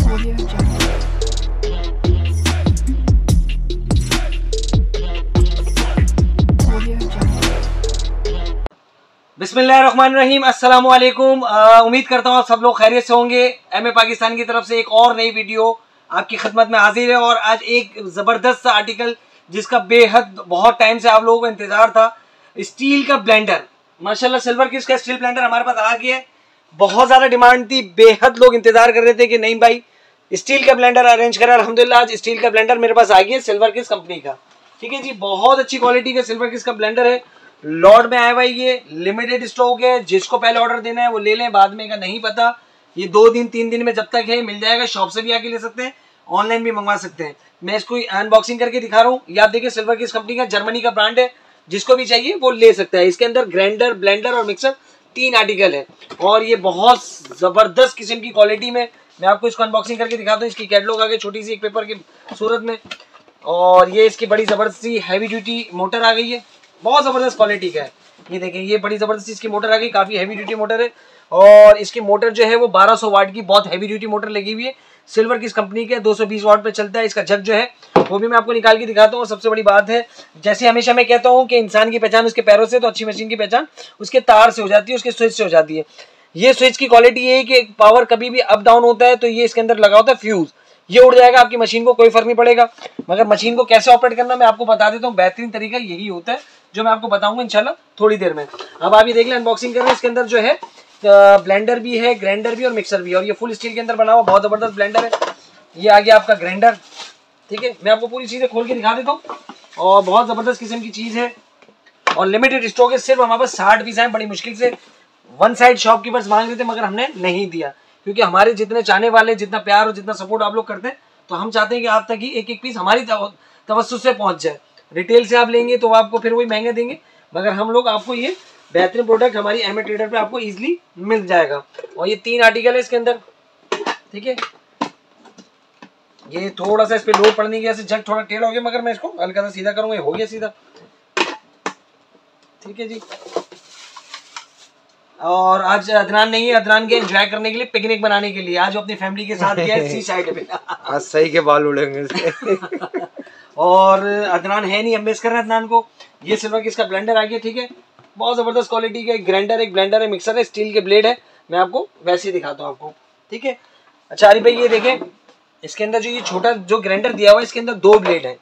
बिस्मिल्लाहिर्रहमानिर्रहीम, अस्सलामु अलैकुम। उम्मीद करता हूँ आप सब लोग खैरियत से होंगे। एमए पाकिस्तान की तरफ से एक और नई वीडियो आपकी खिदमत में हाजिर है। और आज एक ज़बरदस्त सा आर्टिकल जिसका बेहद बहुत टाइम से आप लोगों को इंतज़ार था, स्टील का ब्लेंडर। माशाल्लाह सिल्वर किस का स्टील ब्लेंडर हमारे पास आ गया है। बहुत ज़्यादा डिमांड थी, बेहद लोग इंतज़ार कर रहे थे कि नहीं भाई स्टील का ब्लेंडर अरेंज करें। अल्हम्दुलिल्लाह आज स्टील का ब्लेंडर मेरे पास आ गया है, सिल्वर किस कंपनी का। ठीक है जी, बहुत अच्छी क्वालिटी का सिल्वर किस का ब्लेंडर है। लॉट में आया हुआ ये लिमिटेड स्टॉक है, जिसको पहले ऑर्डर देना है वो ले लें, बाद में का नहीं पता। ये 2 दिन 3 दिन में जब तक है मिल जाएगा। शॉप से भी आके ले सकते हैं, ऑनलाइन भी मंगवा सकते हैं। मैं इसको अनबॉक्सिंग करके दिखा रहा हूँ। याद देखिए सिल्वर किस कंपनी का, जर्मनी का ब्रांड है। जिसको भी चाहिए वो ले सकता है। इसके अंदर ग्राइंडर, ब्लेंडर और मिक्सर 3 आर्टिकल है। और ये बहुत जबरदस्त किस्म की क्वालिटी में मैं आपको इसको अनबॉक्सिंग करके दिखाता हूँ। इसकी कैटलॉग आगे छोटी सी एक पेपर की सूरत में। और ये इसकी बड़ी जबरदस्त हैवी ड्यूटी मोटर आ गई है, बहुत ज़बरदस्त क्वालिटी का है। ये देखें, ये बड़ी ज़बरदस्त इसकी मोटर आ गई, काफ़ी हैवी ड्यूटी मोटर है। और इसकी मोटर जो है वो 1200 वाट की बहुत हैवी ड्यूटी मोटर लगी हुई है। सिल्वर किस कंपनी के 220 वाट पे चलता है। इसका जग जो है वो भी मैं आपको निकाल के दिखाता हूँ। और सबसे बड़ी बात है, जैसे हमेशा मैं कहता हूँ कि इंसान की पहचान उसके पैरों से, तो अच्छी मशीन की पहचान उसके तार से हो जाती है, उसके स्विच से हो जाती है। ये स्विच की क्वालिटी ये है कि पावर कभी भी अप डाउन होता है तो ये इसके अंदर लगा होता है फ्यूज़, ये उड़ जाएगा, आपकी मशीन को कोई फर्क नहीं पड़ेगा। मगर मशीन को कैसे ऑपरेट करना मैं आपको बता देता हूँ। बेहतरीन तरीका यही होता है जो मैं आपको बताऊंगा इंशाल्लाह थोड़ी देर में। अब आप ये देख लें, अनबॉक्सिंग कर रहे हैं। इसके अंदर जो है ब्लेंडर भी है, ग्राइंडर भी और मिक्सर भी है। और ये फुल स्टील के अंदर बना हुआ बहुत ज़बरदस्त ब्लेंडर है। ये आ गया आपका ग्राइंडर। ठीक है, मैं आपको पूरी चीज़ें खोल के दिखा देता हूँ। और बहुत ज़बरदस्त किस्म की चीज़ है और लिमिटेड स्टॉक है। सिर्फ हमारे पास 60 पीस हैं। बड़ी मुश्किल से वन साइड शॉपकीपर्स मांग रहे थे मगर हमने नहीं दिया, क्योंकि हमारे जितने चाहने वाले, जितना प्यार और जितना सपोर्ट आप लोग करते हैं, तो हम चाहते हैं कि आप तक ही एक एक पीस हमारी तवज्जुह से पहुंच जाए। रिटेल से आप लेंगे तो आपको फिर वही महंगे देंगे, मगर हम लोग आपको ये बेहतरीन प्रोडक्ट हमारी एमए ट्रेडर पे आपको इजीली मिल जाएगा। और ये 3 आर्टिकल है इसके अंदर। ठीक है, ये थोड़ा सा इस पर लोड पड़ने की वजह से जग थोड़ा टेढ़ा हो गया, मगर मैं इसको हल्का सा सीधा करूँगा, ये हो गया सीधा। ठीक है जी। और आज अदनान नहीं है, अदनान के एंजॉय करने के लिए, पिकनिक बनाने के लिए आज अपनी फैमिली के साथ गया है सी साइड पे। आज सही के बाल उड़ेंगे इसके। और अदनान है नहीं, हम मिस कर रहे हैं अदनान को। ये सिल्वर किस का ब्लेंडर आ गया। ठीक है, बहुत ज़बरदस्त क्वालिटी का एक ग्राइंडर, एक ब्लेंडर है, मिक्सर है, स्टील के ब्लेड है। मैं आपको वैसे ही दिखाता हूँ आपको। ठीक है, अच्छा अरे भाई ये देखें, इसके अंदर जो ये छोटा जो ग्राइंडर दिया हुआ है, इसके अंदर 2 ब्लेड है।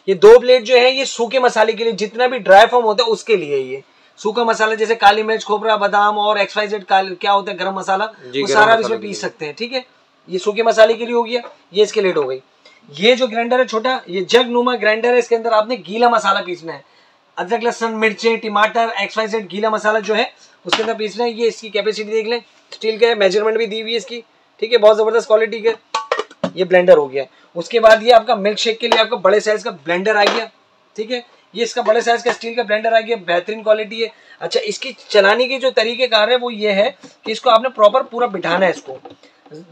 ये 2 ब्लेड जो है ये सूखे मसाले के लिए, जितना भी ड्राई फॉर्म होता है उसके लिए। ये सूखा मसाला जैसे काली मिर्च, खोपरा, बादाम और XYZ क्या होता है गरम मसाला, वो सारा इसमें पीस सकते हैं। ठीक है, ये सूखे मसाले के लिए हो गया। ये इसके लेट हो गई। ये जो ग्राइंडर है छोटा, ये जग नुमा ग्राइंडर है। इसके अंदर आपने गीला मसाला पीसना है, अदरक, लहसुन, मिर्चें, टमाटर, XYZ गीला मसाला जो है उसके अंदर पीसना है। ये इसकी कैपेसिटी देख लें, स्टील का है, मेजरमेंट भी दी हुई है इसकी। ठीक है, बहुत ज़बरदस्त क्वालिटी का ये ब्लेंडर हो गया। उसके बाद ये आपका मिल्क शेक के लिए आपका बड़े साइज का ब्लेंडर आ गया। ठीक है, ये इसका बड़े साइज का स्टील का ब्लेंडर आ गया, बेहतरीन क्वालिटी है। अच्छा, इसकी चलाने की जो तरीक़ेकार है वो ये है कि इसको आपने प्रॉपर पूरा बिठाना है इसको।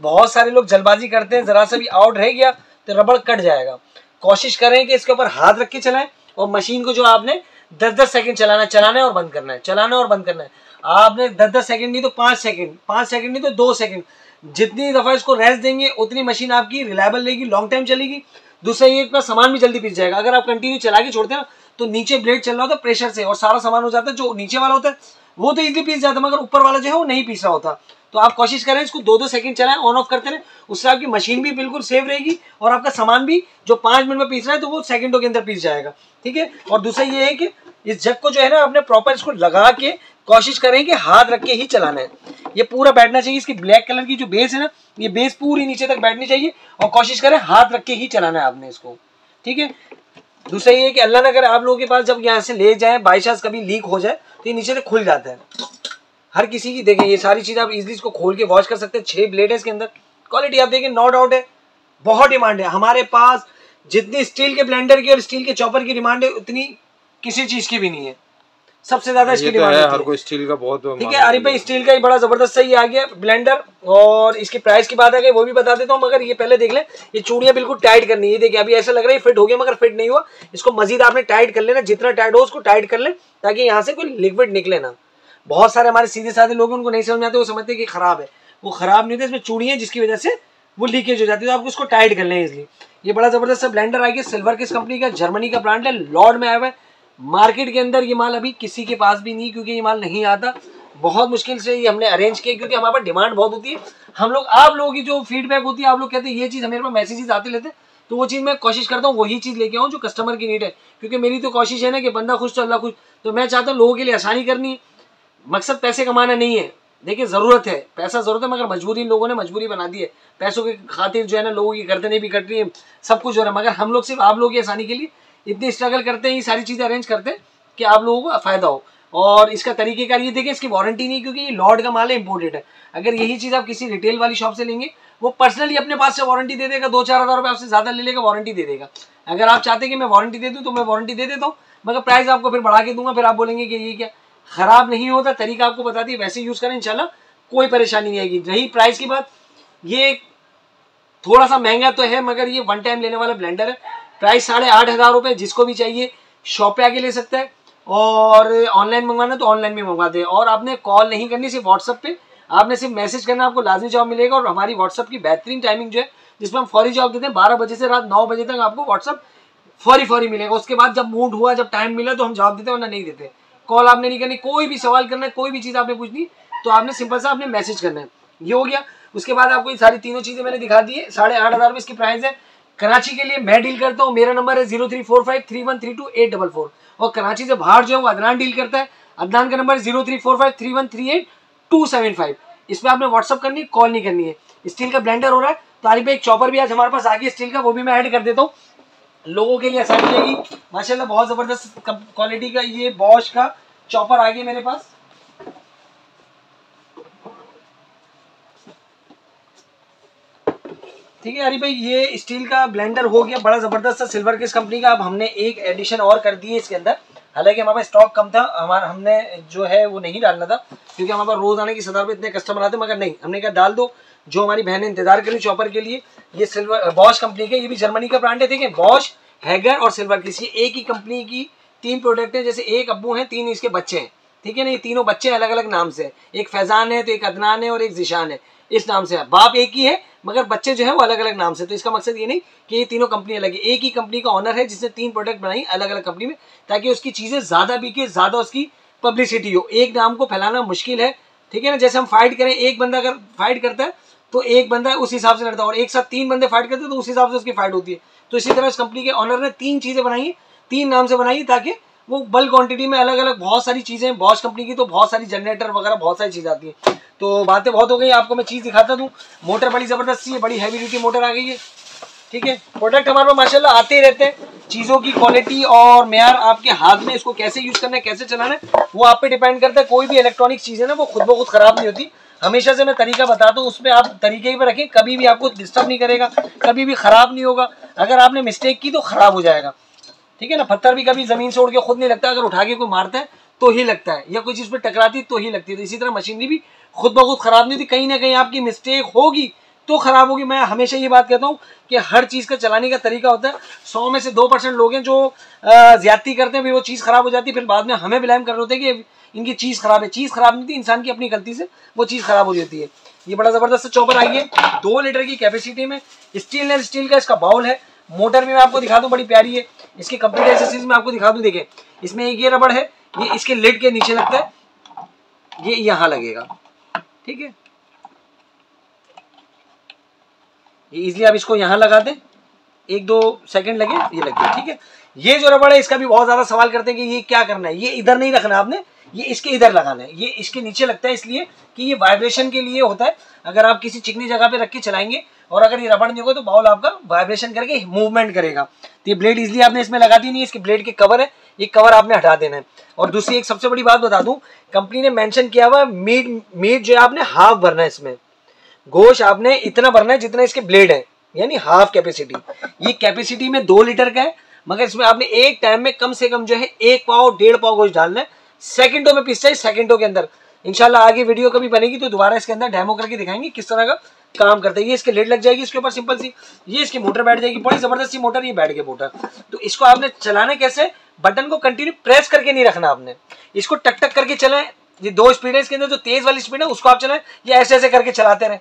बहुत सारे लोग जल्दबाजी करते हैं, ज़रा सा भी आउट रह गया तो रबड़ कट जाएगा। कोशिश करें कि इसके ऊपर हाथ रख के चलाएं और मशीन को जो आपने 10-10 सेकंड चलाना है और बंद करना है, चलाना है और बंद करना है। आपने 10-10 सेकंड नहीं तो 5 सेकंड, 5 सेकंड नहीं तो 2 सेकंड, जितनी दफ़ा इसको रेस्ट देंगे उतनी मशीन आपकी रिलायबल रहेगी, लॉन्ग टाइम चलेगी। दूसरा ये इतना सामान भी जल्दी पिस जाएगा। अगर आप कंटिन्यू चला के छोड़ते हैं ना तो नीचे ब्लेड चल रहा होता है प्रेशर से और सारा सामान हो जाता है। जो नीचे वाला होता है वो तो इजीली पीस जाता है, मगर ऊपर वाला जो है वो नहीं पीस रहा होता। तो आप कोशिश करें इसको 2-2 सेकंड चलाएं, ऑन ऑफ करते रहें, उससे आपकी मशीन भी बिल्कुल सेफ रहेगी और आपका सामान भी जो 5 मिनट में पीस रहा है तो वो सेकंडों के अंदर पीस जाएगा। ठीक है, और दूसरा ये है कि इस जग को जो है ना आपने प्रॉपर इसको लगा के कोशिश करें कि हाथ रख के ही चलाना है। ये पूरा बैठना चाहिए। इसकी ब्लैक कलर की जो बेस है ना, ये बेस पूरी नीचे तक बैठनी चाहिए और कोशिश करें हाथ रख के ही चलाना है आपने इसको। ठीक है, दूसरा ये है कि अल्लाह ना करे आप लोगों के पास जब यहाँ से ले जाएं बाई चांस कभी लीक हो जाए तो ये नीचे से खुल जाता है हर किसी की। देखें, ये सारी चीज़ आप इजीली इसको खोल के वॉश कर सकते हैं। 6 ब्लेड है इसके अंदर। क्वालिटी आप देखें, नो डाउट है, बहुत डिमांड है हमारे पास। जितनी स्टील के ब्लेंडर की और स्टील के चॉपर की डिमांड है उतनी किसी चीज़ की भी नहीं है। सबसे ज्यादा इसकी डिमांड है, हर कोई स्टील का बहुत। ठीक है, अरे भाई स्टील का ही बड़ा जबरदस्त सही आ गया ब्लेंडर। और इसकी प्राइस की बात आ गई वो भी बता देता हूँ, मगर ये पहले देख लें। ये चूड़ियाँ बिल्कुल टाइट करनी है। देखिए अभी ऐसा लग रहा है फिट हो गया, मगर फिट नहीं हुआ। इसको मजीद आपने टाइट कर लेना, जितना टाइट हो उसको टाइट कर लें ताकि यहाँ से कोई लिक्विड निकले ना। बहुत सारे हमारे सीधे साधे लोग उनको नहीं समझ में आते, वो समझते कि खराब है, वो खराब नहीं होता। इसमें चूड़ियाँ जिसकी वजह से वो लीकेज हो जाती है, तो आपको इसको टाइट कर लें इसलिए। ये बड़ा जबरदस्त ब्लेंडर आ गया, सिल्वरकिस कंपनी का, जर्मनी का ब्रांड है, लॉर्ड में आया हुआ है। मार्केट के अंदर ये माल अभी किसी के पास भी नहीं, क्योंकि ये माल नहीं आता, बहुत मुश्किल से ये हमने अरेंज किया, क्योंकि हमारे पास डिमांड बहुत होती है। हम लोग, आप लोगों की जो फीडबैक होती है, आप लोग कहते हैं ये चीज़ हमारे पास मैसेजेस आते रहते हैं, तो वो चीज़ मैं कोशिश करता हूँ वही चीज़ लेके आऊँ जो कस्टमर की नीड है, क्योंकि मेरी तो कोशिश है ना कि बंदा खुश तो अल्लाह खुश। तो मैं चाहता हूँ लोगों के लिए आसानी करनी, मकसद पैसे कमाना नहीं है। देखिए ज़रूरत है, पैसा ज़रूरत है, मगर मजबूरी लोगों ने मजबूरी बना दी है। पैसों की खातिर जो है ना लोगों की गर्दनें भी कट रही है, सब कुछ हो रहा है, मगर हम लोग सिर्फ आप लोगों की आसानी के लिए इतनी स्ट्रगल करते हैं, ये सारी चीज़ें अरेंज करते हैं कि आप लोगों को फ़ायदा हो। और इसका तरीक़ेकार ये देखें, इसकी वारंटी नहीं, क्योंकि ये लॉर्ड का माल है, इंपोर्टेड है। अगर यही चीज़ आप किसी रिटेल वाली शॉप से लेंगे, वो पर्सनली अपने पास से वारंटी दे देगा, 2-4 हज़ार रुपये आपसे ज़्यादा ले लेगा, वारंटी दे देगा। अगर आप चाहते हैं कि मैं वारंटी दे दूँ तो मैं वारंटी दे देता हूँ, मगर प्राइस आपको फिर बढ़ा के दूंगा, फिर आप बोलेंगे कि ये क्या, ख़राब नहीं होता, तरीका आपको बता दिए, वैसे यूज़ करें, इंशाल्लाह कोई परेशानी नहीं आएगी। रही प्राइस की बात, ये थोड़ा सा महंगा तो है, मगर ये वन टाइम लेने वाला ब्लेंडर है। प्राइस 8,500 रुपये, जिसको भी चाहिए शॉप पे आके ले सकता है, और ऑनलाइन मंगवाना तो ऑनलाइन में मंगवा दे। और आपने कॉल नहीं करनी, सिर्फ व्हाट्सअप पे आपने सिर्फ मैसेज करना, आपको लाजमी जवाब मिलेगा। और हमारी व्हाट्सअप की बेहतरीन टाइमिंग जो है, जिसमें हम फौरी जवाब देते हैं, 12 बजे से रात 9 बजे तक आपको व्हाट्सअप फौरी मिलेगा। उसके बाद जब मूड हुआ, जब टाइम मिला तो हम जवाब देते हैं, वरना नहीं देते। कॉल आपने नहीं करनी, कोई भी सवाल करना है, कोई भी चीज़ आपने पूछनी, तो आपने सिंपल सा आपने मैसेज करना है। ये हो गया। उसके बाद आपको ये सारी तीनों चीज़ें मैंने दिखा दी है। 8,500 रुपये इसकी प्राइस है। कराची के लिए मैं डील करता हूँ, मेरा नंबर है 03453132 844। और कराची से बाहर जो है वो अदनान डील करता है, अदनान का नंबर 0345313275। इसमें आपने व्हाट्सअप करनी है, कॉल नहीं करनी है। स्टील का ब्लेंडर हो रहा है, तो आरिफ भाई एक चॉपर भी आज हमारे पास आ गया स्टील का, वो भी मैं ऐड कर देता हूँ, लोगों के लिए आसानी रहेगी। माशाल्लाह बहुत ज़बरदस्त क्वालिटी का ये बॉश का चॉपर आ गया मेरे पास। ठीक है आरिफ भाई, ये स्टील का ब्लेंडर हो गया, बड़ा ज़बरदस्त सा सिल्वरकिस कंपनी का। अब हमने एक एडिशन और कर दी है इसके अंदर, हालांकि हमारे पास स्टॉक कम था, हमने जो है वो नहीं डालना था, क्योंकि हमारे पास रोज़ आने की सदार पे इतने कस्टमर आते, मगर नहीं, हमने कहा डाल दो। जो हमारी बहनें इंतजार करी चॉपर के लिए, ये सिल्वर बॉश कंपनी के, ये भी जर्मनी का ब्रांड है। ठीक है, बॉश, हैगर और सिल्वरकिस, ये एक ही कंपनी की 3 प्रोडक्ट हैं। जैसे एक अब्बू हैं, 3 इसके बच्चे हैं। ठीक है ना, ये तीनों बच्चे अलग अलग नाम से, एक फैजान है, तो एक अदनान है, और एक जिशान है, इस नाम से। बाप एक ही है, मगर बच्चे जो है वो अलग अलग नाम से। तो इसका मकसद ये नहीं कि ये तीनों कंपनी अलग है, एक ही कंपनी का ऑनर है जिसने 3 प्रोडक्ट बनाई अलग अलग कंपनी में, ताकि उसकी चीज़ें ज़्यादा बिके, ज़्यादा उसकी पब्लिसिटी हो। एक नाम को फैलाना मुश्किल है। ठीक है ना, जैसे हम फाइट करें, एक बंदा अगर फाइट करता है तो एक बंदा उस हिसाब से लड़ता है, और एक साथ 3 बंदे फाइट करते हैं तो उस हिसाब से उसकी फाइट होती है। तो इसी तरह इस कंपनी के ऑनर ने 3 चीज़ें बनाई है, 3 नाम से बनाई, ताकि वो बल्क क्वांटिटी में अलग अलग बहुत सारी चीज़ें। बॉश कंपनी की तो बहुत सारी जनरेटर वगैरह बहुत सारी चीज़ आती है। तो बातें बहुत हो गई, आपको मैं चीज़ दिखाता दूँ। मोटर बड़ी ज़बरदस्त सी है, बड़ी हैवी ड्यूटी मोटर आ गई है। ठीक है, प्रोडक्ट हमारे पास माशाल्लाह आते ही रहते हैं। चीज़ों की क्वालिटी और मेयार आपके हाथ में, इसको कैसे यूज़ करना है, कैसे चलाना है, वो आप पे डिपेंड करता है। कोई भी इलेक्ट्रॉनिक चीज़ है ना, वो खुद ब खुद ख़राब नहीं होती। हमेशा से मैं तरीका बताता हूँ, उस पर आप तरीके पर रखें, कभी भी आपको डिस्टर्ब नहीं करेगा, कभी भी ख़राब नहीं होगा। अगर आपने मिस्टेक की तो ख़राब हो जाएगा। ठीक है ना, पत्थर भी कभी ज़मीन से उड़ के खुद नहीं लगता, अगर उठा के कोई मारता है तो ही लगता है, या कोई चीज़ पर टकराती है तो ही लगती है। तो इसी तरह मशीनरी भी खुद ब खुद ख़राब नहीं होती, कहीं ना कहीं आपकी मिस्टेक होगी तो ख़राब होगी। मैं हमेशा ये बात कहता हूँ कि हर चीज़ का चलाने का तरीका होता है। 100 में से 2% लोग हैं जो ज़्यादती करते हैं, फिर वो चीज़ ख़राब हो जाती है, फिर बाद में हमें ब्लेम कर रहे होते हैं कि इनकी चीज़ ख़राब है। चीज़ ख़राब नहीं थी, इंसान की अपनी गलती से वो चीज़ ख़राब हो जाती है। ये बड़ा ज़बरदस्त चॉपर आई है, 2 लीटर की कैपेसिटी में, स्टेनलेस स्टील का इसका बाउल है। मोटर भी मैं आपको दिखा दूँ, बड़ी प्यारी है। इसकी कंप्लीट एक्सेसरीज में आपको दिखा दूँ, देखें इसमें एक ये रबड़ है, ये इसके लिड के नीचे लगता है, ये यहाँ लगेगा। ठीक है, ये इजीली आप इसको यहाँ लगा दें, 1-2 सेकंड लगे, ये लग गया। ठीक है, ये जो रबड़ है इसका भी बहुत ज़्यादा सवाल करते हैं कि ये क्या करना है। ये इधर नहीं रखना आपने, ये इसके इधर लगाना है। ये इसके नीचे लगता है इसलिए कि ये वाइब्रेशन के लिए होता है। अगर आप किसी चिकनी जगह पे रख के चलाएंगे और अगर ये रबड़ नहीं होगा तो बाउल आपका वाइब्रेशन करके मूवमेंट करेगा। तो ये ब्लेड इजीली आपने इसमें लगा दी नहीं है, इसके ब्लेड के कवर है, ये कवर आपने हटा देना है। और दूसरी एक सबसे बड़ी बात बता दूं, कंपनी ने मेंशन किया हुआ मीट जो है आपने हाफ भरना है, इसमें गोश्त आपने इतना भरना है जितना इसके ब्लेड है, यानी हाफ कैपेसिटी। ये कैपेसिटी में 2 लीटर का है, मगर इसमें आपने एक टाइम में कम से कम जो है 1 पाव 1.5 पाव गोश्त डालना है। सेकंडों में पिस जाए, सेकंडों के अंदर। इंशाल्लाह आगे वीडियो कभी बनेगी तो दोबारा इसके अंदर डेमो करके दिखाएंगे किस तरह का काम करता है। ये इसके लेड लग जाएगी इसके ऊपर सिंपल सी, ये इसकी मोटर बैठ जाएगी, बड़ी जबरदस्त सी मोटर, ये बैठ गई मोटर। तो इसको आपने चलाना कैसे, बटन को कंटिन्यू प्रेस करके नहीं रखना आपने, इसको टक टक करके चलाएं। ये 2 स्पीड है इसके अंदर, जो तेज वाली स्पीड है उसको आप चलाएं, ये ऐसे ऐसे करके चलाते रहें।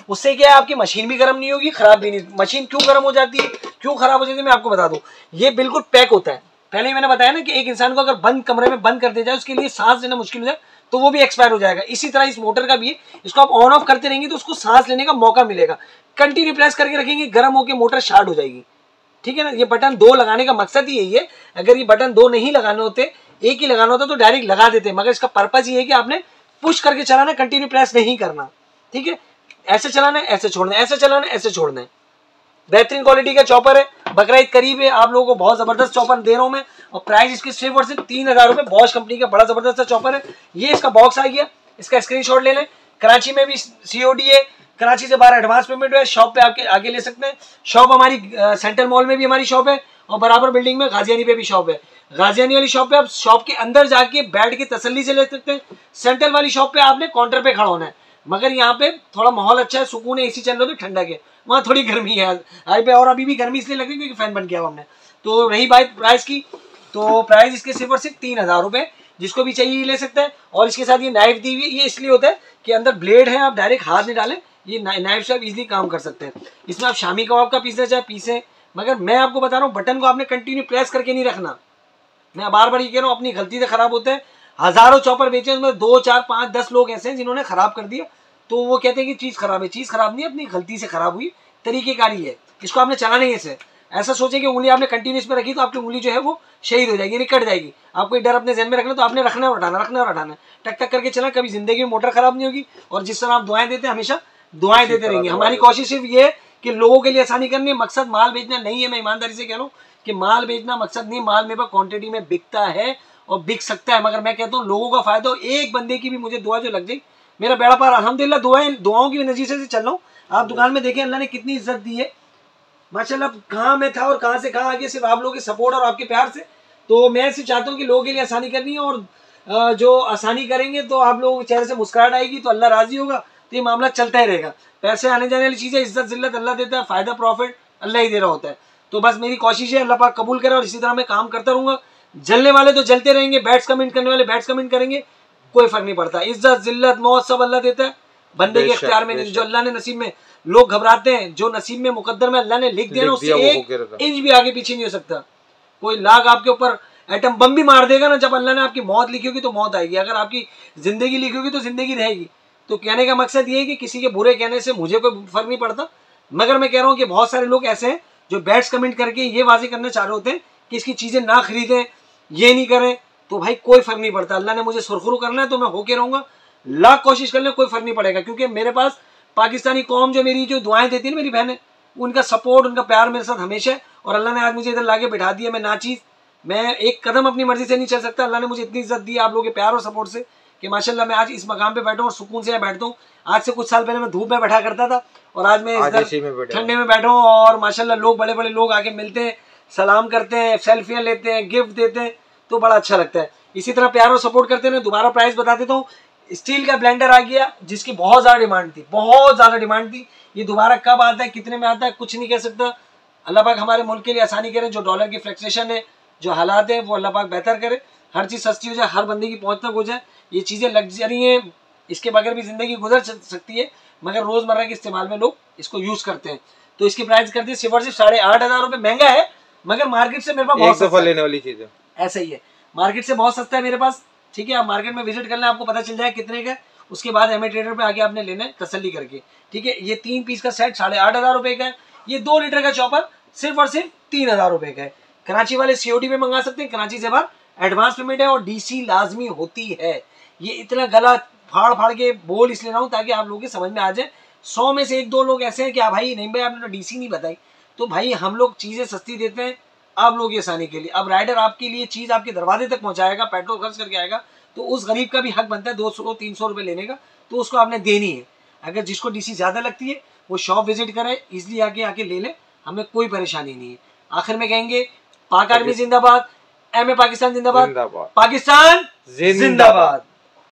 उससे क्या है, आपकी मशीन भी गर्म नहीं होगी, खराब भी नहीं। मशीन क्यों गर्म हो जाती है, क्यों खराब हो जाती है, मैं आपको बता दूं। ये बिल्कुल पैक होता है। पहले ही मैंने बताया ना कि एक इंसान को अगर बंद कमरे में बंद कर दिया जाए, उसके लिए सांस लेना मुश्किल हो जाए तो वो भी एक्सपायर हो जाएगा। इसी तरह इस मोटर का भी है, इसको आप ऑन ऑफ करते रहेंगे तो उसको सांस लेने का मौका मिलेगा। कंटिन्यू प्रेस करके रखेंगे, गर्म होकर मोटर स्टार्ट हो जाएगी। ठीक है ना। ये बटन 2 लगाने का मकसद ही यही है। अगर ये बटन 2 नहीं लगाने होते, एक ही लगाना होता तो डायरेक्ट लगा देते, मगर इसका पर्पज ये है कि आपने पुश करके चलाना, कंटिन्यू प्रेस नहीं करना। ठीक है, ऐसे चलाना है, ऐसे छोड़ना है, ऐसे चलाना है, ऐसे छोड़ना है। बेहतरीन क्वालिटी का चॉपर है, बकरा-ईद करीब है, आप लोगों को बहुत जबरदस्त चॉपर दे रहा हूं मैं, और प्राइस इसकी सिर्फ और सिर्फ 3000 रुपए। बॉश कंपनी का बड़ा जबरदस्त चॉपर है। ये इसका बॉक्स आ गया, इसका स्क्रीनशॉट ले लें। कराची में भी COD है, कराची से बाहर एडवांस पेमेंट है। शॉप पे आपके आगे ले सकते हैं। शॉप हमारी सेंट्रल मॉल में भी हमारी शॉप है, और बराबर बिल्डिंग में गाजियानी पे भी शॉप है। गाजियानी वाली शॉप पे आप शॉप के अंदर जाके बैठ के तसल्ली से ले सकते हैं। सेंट्रल वाली शॉप पे आपने काउंटर पे खड़ा होना है, मगर यहाँ पे थोड़ा माहौल अच्छा है, सुकून है, AC चल रहा है तो ठंडा के, वहाँ थोड़ी गर्मी है आज पे, और अभी भी गर्मी इसलिए लग रही है क्योंकि फैन बंद किया हुआ हमने। तो रही बात प्राइस की, तो प्राइस इसके सिर्फ और सिर्फ 3000 रुपए, जिसको भी चाहिए ले सकते हैं। और इसके साथ ये नाइफ दी हुई है, ये इसलिए होता है कि अंदर ब्लेड है, आप डायरेक्ट हाथ नहीं डालें, ये नाइफ से आप इजीली काम कर सकते हैं। इसमें आप शामी कबाब का पीसना चाहे पीसे, मगर मैं आपको बता रहा हूँ बटन को आपने कंटिन्यू प्रेस करके नहीं रखना। मैं बार बार ये कह रहा हूँ, अपनी गलती से खराब होते हैं। हजारों चॉपर बेचे, उसमें 2, 4, 5, 10 लोग ऐसे हैं जिन्होंने खराब कर दिया, तो वो कहते हैं कि चीज़ खराब है। चीज़ खराब नहीं है, अपनी गलती से खराब हुई, तरीकेकारी है। इसको आपने चलाना ही ऐसा सोचे कि उंगली आपने कंटिन्यूस में रखी तो आपकी उंगली जो है वो शहीद हो जाएगी, निकट जाएगी। आपको डर अपने जहन में रखना, तो आपने रखना और हटाना, रखना और हटाना, टक टक करके चला, कभी जिंदगी में मोटर खराब नहीं होगी। और जिस तरह आप दुआएं देते हैं, हमेशा दुआएं देते रहेंगे। हमारी कोशिश सिर्फ ये है कि लोगों के लिए आसानी करनी है, मकसद माल बेचना नहीं है। मैं ईमानदारी से कह रहा हूँ कि माल बेचना मकसद नहीं, माल मेरे पास क्वांटिटी में बिकता है और बिक सकता है, मगर मैं कहता हूँ लोगों का फायदा हो। एक बंदे की भी मुझे दुआ जो लग जाए, मेरा बेड़ा पार अल्हम्दुलिल्लाह। दुआओं की नजीर से चल रहा हूँ। आप दुकान में देखें, अल्लाह ने कितनी इज्जत दी है माशाल्लाह। कहाँ मैं था और कहाँ से कहाँ आ गया, सिर्फ आप लोगों के सपोर्ट और आपके प्यार से। तो मैं सिर्फ चाहता हूँ कि लोगों के लिए आसानी करनी है, और जो आसानी करेंगे तो आप लोगों के चेहरे से मुस्कुराहट आएगी, तो अल्लाह राजी होगा, तो ये मामला चलता ही रहेगा। पैसे आने जाने वाली चीज़ें, इज्जत जिल्लत अल्लाह देता है, फायदा प्रॉफिट अल्लाह ही दे रहा होता है। तो बस मेरी कोशिश है, अल्लाह पाक कबूल करे, और इसी तरह मैं काम करता रहूँगा। जलने वाले तो जलते रहेंगे, बैट्स कमेंट करने वाले बैट्स कमेंट करेंगे, कोई फर्क नहीं पड़ता। इज्जत जिल्लत मौत सब अल्लाह देता है, बंदे के इख्तियार में नहीं। जो अल्लाह ने नसीब में, लोग घबराते हैं, जो नसीब में मुकद्दर में अल्लाह ने लिख दिया ना, उससे 1 इंच भी आगे पीछे नहीं हो सकता। कोई लाख आपके ऊपर एटम बम भी मार देगा ना, जब अल्लाह ने आपकी मौत लिखी होगी तो मौत आएगी, अगर आपकी जिंदगी लिखी होगी तो जिंदगी रहेगी। तो कहने का मकसद ये है कि किसी के बुरे कहने से मुझे कोई फर्क नहीं पड़ता, मगर मैं कह रहा हूँ कि बहुत सारे लोग ऐसे हैं जो बैट्स कमेंट करके ये वाजे करना चाह रहे होते हैं कि इसकी चीज़ें ना खरीदें, ये नहीं करें। तो भाई कोई फर्क नहीं पड़ता, अल्लाह ने मुझे सुरखरू करना है तो मैं होके रहूँगा, लाख कोशिश कर ले, कोई फर्क नहीं पड़ेगा। क्योंकि मेरे पास पाकिस्तानी कौम जो मेरी जो दुआएं देती है ना, मेरी बहनें, उनका सपोर्ट, उनका प्यार मेरे साथ हमेशा है। और अल्लाह ने आज मुझे इधर लाके बैठा दिया, मैं नाचीज़, मैं एक कदम अपनी मर्जी से नहीं चल सकता। अल्लाह ने मुझे इतनी इज्जत दी है आप लोगों के प्यार और सपोर्ट से कि माशाल्लाह मैं आज इस मकाम पे बैठा हूँ और सुकून से बैठता हूँ। आज से कुछ साल पहले मैं धूप में बैठा करता था, और आज मैं इधर ठंडे में बैठा हूँ, और माशाल्लाह लोग, बड़े बड़े लोग आके मिलते हैं, सलाम करते हैं, सेल्फियाँ लेते हैं, गिफ्ट देते हैं, तो बड़ा अच्छा लगता है। इसी तरह प्यार और सपोर्ट करते हैं। दोबारा प्राइस बता देता हूँ। स्टील का ब्लेंडर आ गया, जिसकी बहुत ज़्यादा डिमांड थी, बहुत ज़्यादा डिमांड थी। ये दोबारा कब आता है, कितने में आता है, कुछ नहीं कह सकता। अल्लाह पाक हमारे मुल्क के लिए आसानी करे, जो डॉलर की फ्लक्चुएशन है, जो हालात है, वो अल्लाह पाक बेहतर करे, हर चीज़ सस्ती हो जाए, हर बंदे की पहुँच तक हो जाए। ये चीज़ें लग्जरी हैं, इसके बगैर भी ज़िंदगी गुजर सकती है, मगर रोज़मर्रा के इस्तेमाल में लोग इसको यूज़ करते हैं। तो इसकी प्राइस कर दी सिर्फ और सिर्फ 8500 रुपये। महंगा है, मगर मार्केट से मेरे पास बहुत सस्ता लेने वाली चीज़ है, ऐसा ही है, मार्केट से बहुत सस्ता है मेरे पास। ठीक है, आप मार्केट में विजिट कर लें, आपको पता चल जाए कितने का। उसके बाद एमए ट्रेडर पे आके आपने लेना है तसल्ली करके। ठीक है, ये 3 पीस का सेट 8500 रुपये का है। ये 2 लीटर का चॉपर सिर्फ और सिर्फ 3000 रुपये का है। कराची वाले COD पे मंगा सकते हैं, कराची से बाहर एडवांस पेमेंट है, और DC लाजमी होती है। ये इतना गला फाड़ के बोल इसलिए रहा हूँ ताकि आप लोगों की समझ में आ जाए। 100 में से 1-2 लोग ऐसे हैं कि भाई नहीं भाई आपने तो DC नहीं बताई। तो भाई हम लोग चीज़ें सस्ती देते हैं आप लोगों की आसानी के लिए। अब राइडर आपके लिए चीज़ आपके दरवाजे तक पहुँचाएगा, पेट्रोल खर्च करके आएगा, तो उस गरीब का भी हक बनता है 200-300 रुपये लेने का, तो उसको आपने देनी है। अगर जिसको DC ज़्यादा लगती है वो शॉप विजिट करे, ईजिली आके ले ले, हमें कोई परेशानी नहीं है। आखिर में कहेंगे पाक आर्मी जिंदाबाद, MA पाकिस्तान जिंदाबाद, पाकिस्तान जिंदाबाद।